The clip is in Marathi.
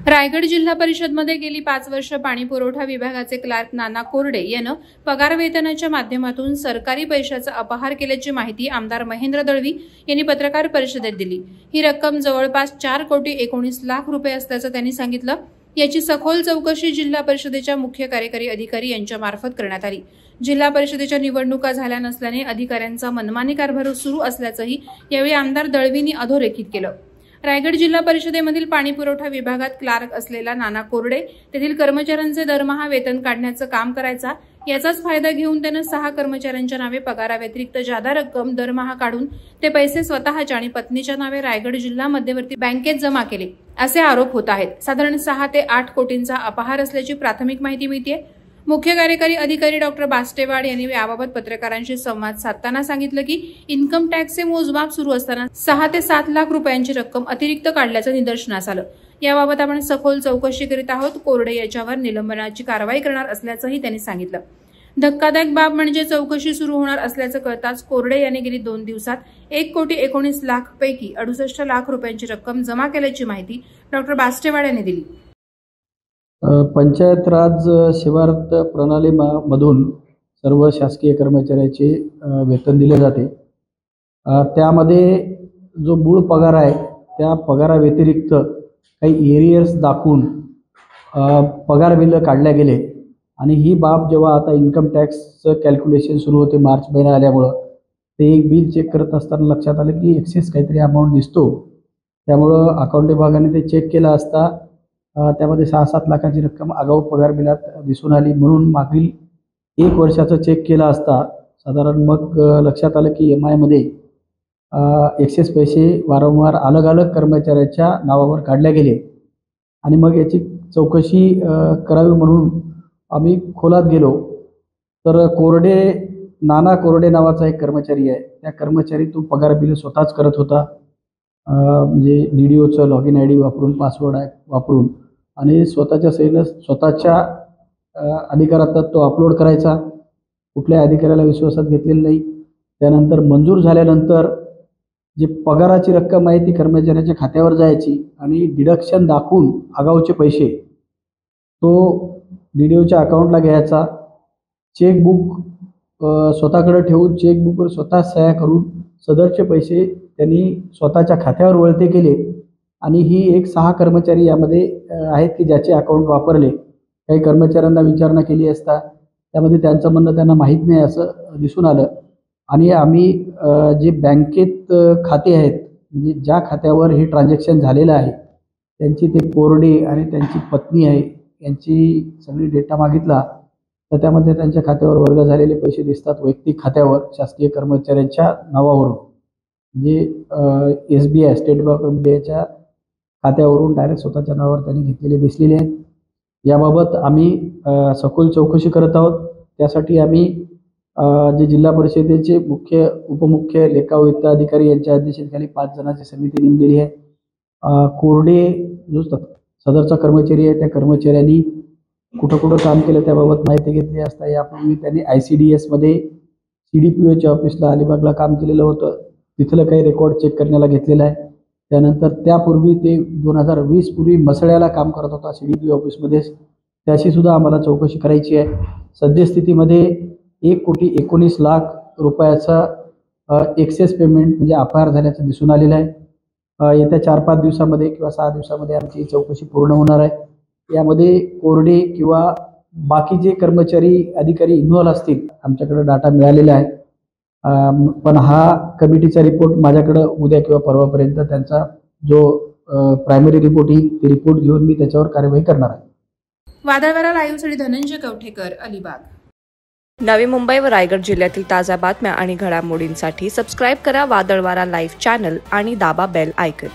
रायगड जिल्हा परिषदमध्ये गेली 5 वर्ष पाणी पुरवठा विभागाचे क्लार्क नाना कोरडे यांनी पगार वेतनाच्या माध्यमातून सरकारी पैशाचा अपहार केल्याची माहिती आमदार महेंद्र दळवी यांनी पत्रकार परिषदेत दिली। ही रक्कम जवळपास 4,19,00,000 रुपये असल्याचं त्यांनी सांगितलं। याची सखोल चौकशी जिल्हा परिषदेच्या मुख्य कार्यकारी अधिकारी यांच्या मार्फत करण्यात आली। जिल्हा परिषदेच्या निवडणुका झाल्या नसल्याने अधिकाऱ्यांचा मनमानी कारभार सुरू असल्याचंही यावेळी आमदार दळवींनी अधोरेखित केलं। रायगड जिल्हा परिषदेमधील पाणी पुरवठा विभागात क्लार्क असलेला नाना कोरडे तेथील कर्मचाऱ्यांचे दरमहा वेतन काढण्याचं काम करायचा। याचाच फायदा घेऊन त्यानं 6 कर्मचाऱ्यांच्या नावे पगाराव्यतिरिक्त जादा रक्कम दरमहा काढून ते पैसे स्वतःच्या आणि पत्नीच्या नावे रायगड जिल्हा मध्यवर्ती बँकेत जमा केले असे आरोप होत आहेत। साधारण 6 ते 8 कोटींचा अपहार असल्याची प्राथमिक माहिती मिळते। मुख्य कार्यकारी अधिकारी डॉक्टर बास्टेवाड यांनी याबाबत पत्रकारांशी संवाद साधताना सांगितलं की इन्कम टॅक्सचे मोजमाप सुरू असताना 6 ते 7 लाख रुपयांची रक्कम अतिरिक्त काढल्याचं निदर्शनास आलं। याबाबत आपण सखोल चौकशी करीत आहोत। कोरडे याच्यावर निलंबनाची कारवाई करणार असल्याचंही त्यांनी सांगितलं। धक्कादायक बाब म्हणजे चौकशी सुरू होणार असल्याचं कळताच कोरडे यांनी गेली 2 दिवसात 1,19,00,000 पैकी 68 लाख रुपयांची रक्कम जमा केल्याची माहिती डॉक्टर बास्टेवाड यांनी दिली। पंचायत राज शिवारत प्रणालीमधून सर्व शासकीय कर्मचाऱ्याचे वेतन दिले जाते। त्यामध्ये जो मूळ पगार आहे त्या पगाराव्यतिरिक्त काही एरियर्स दाखवून पगार बिल काढल्या गेले आणि ही बाब जेव्हा आता इन्कम टॅक्सचं कॅल्क्युलेशन सुरू होते मार्च महिना आल्यामुळं ते एक बिल चेक करत असताना लक्षात आलं की एक्सेस काहीतरी अमाऊंट दिसतो। त्यामुळं अकाउंट विभागाने ते चेक केलं असता त्यामध्ये 6-7 लाखाची रक्कम आगाऊ पगार बिलात दिसून आली। म्हणून मागील 1 वर्षाचं चेक केला असता साधारण मग लक्षात आलं की MI मध्ये एक्सेस पैसे वारंवार अलग अलग कर्मचाऱ्याच्या नावावर काढले गेले आणि मग याची चौकशी करावी म्हणून आम्ही खोलात गेलो तर नाना कोरडे नावाचा एक कर्मचारी आहे। त्या कर्मचारी तो पगार बिल स्वतःच करत होता, म्हणजे DDOचं लॉगिन ID वापरून पासवर्ड वापरून आणि स्वतःच्या सहीनं स्वतःच्या अधिकारात तो अपलोड करायचा। कुठल्या अधिकाऱ्याला विश्वासात घेतलेलं नाही। त्यानंतर मंजूर झाल्यानंतर जे पगाराची रक्कम आहे ती कर्मचाऱ्याच्या खात्यावर जायची आणि डिडक्शन दाखवून आगाऊचे पैसे तो DDOच्या अकाउंटला घ्यायचा। चेकबुक स्वतःकडे ठेवून चेकबुकवर स्वतः सह्या करून सदरचे पैसे त्यांनी स्वतःच्या खात्यावर वळते केले आणि ही एक 6 कर्मचारी यामध्ये आहेत की ज्याचे अकाउंट वापरले। काही कर्मचाऱ्यांना विचारणा केली असता त्यामध्ये त्यांचं म्हणणं त्यांना माहीत नाही असं दिसून आलं आणि आम्ही जे बँकेत खाते आहेत म्हणजे ज्या खात्यावर हे ट्रान्झॅक्शन झालेलं आहे त्यांची ते कोरडे आणि त्यांची पत्नी आहे यांची सगळी डेटा मागितला तर त्यामध्ये त्यांच्या खात्यावर वर्ग झालेले पैसे दिसतात वैयक्तिक खात्यावर शासकीय कर्मचाऱ्यांच्या नावावरून, म्हणजे SBI स्टेट बँक ऑफ इंडियाच्या खात्यावरून डायरेक्ट स्वतःच्या नावावर त्यांनी घेतलेले दिसलेले आहेत। याबाबत आम्ही सखोल चौकशी करत आहोत। त्यासाठी आम्ही जे जिल्हा परिषदेचे मुख्य उपमुख्य लेखावित्त अधिकारी यांच्या अध्यक्षतेखाली 5 जणांची समिती नेमलेली आहे। कोरडे जो सदरचा कर्मचारी आहे त्या कर्मचाऱ्यांनी कुठं काम केलं त्याबाबत माहिती घेतली असता यापूर्वी त्यांनी ICDS मध्ये CDPOच्या ऑफिसला अलिबागला काम केलेलं होतं, तिथलं काही रेकॉर्ड चेक करण्याला घेतलेलं आहे। त्यानंतर त्यापूर्वी ते 2020 पूर्वी मसळ्याला काम करत होता CDPO ऑफिसमध्येच, त्याची सुद्धा आम्हाला चौकशी करायची आहे। सद्यस्थितीमध्ये 1,19,00,000 रुपयाचा एक्सेस पेमेंट म्हणजे अपहार झाल्याचं दिसून आलेलं आहे। येत्या 4-5 दिवसामध्ये किंवा 6 दिवसामध्ये आमची चौकशी पूर्ण होणार आहे। यामध्ये कोरडे किंवा बाकीचे कर्मचारी अधिकारी इन्व्हॉल्व असतील आमच्याकडे डाटा मिळालेला आहे, पण हा कमिटीचा रिपोर्ट माझ्याकडे उद्या किंवा परवापर्यंत त्यांचा जो प्रायमरी रिपोर्ट येईल ते रिपोर्ट घेऊन मी त्याच्यावर कार्यवाही करणार आहे। वादळवारा लाईव्हसाठी धनंजय कवठेकर, अलिबाग। नवी मुंबई व रायगड जिल्ह्यातील ताज्या बातम्या आणि घडामोडींसाठी सबस्क्राईब करा वादळवारा लाईव्ह चॅनल आणि दाबा बेल आयकॉन।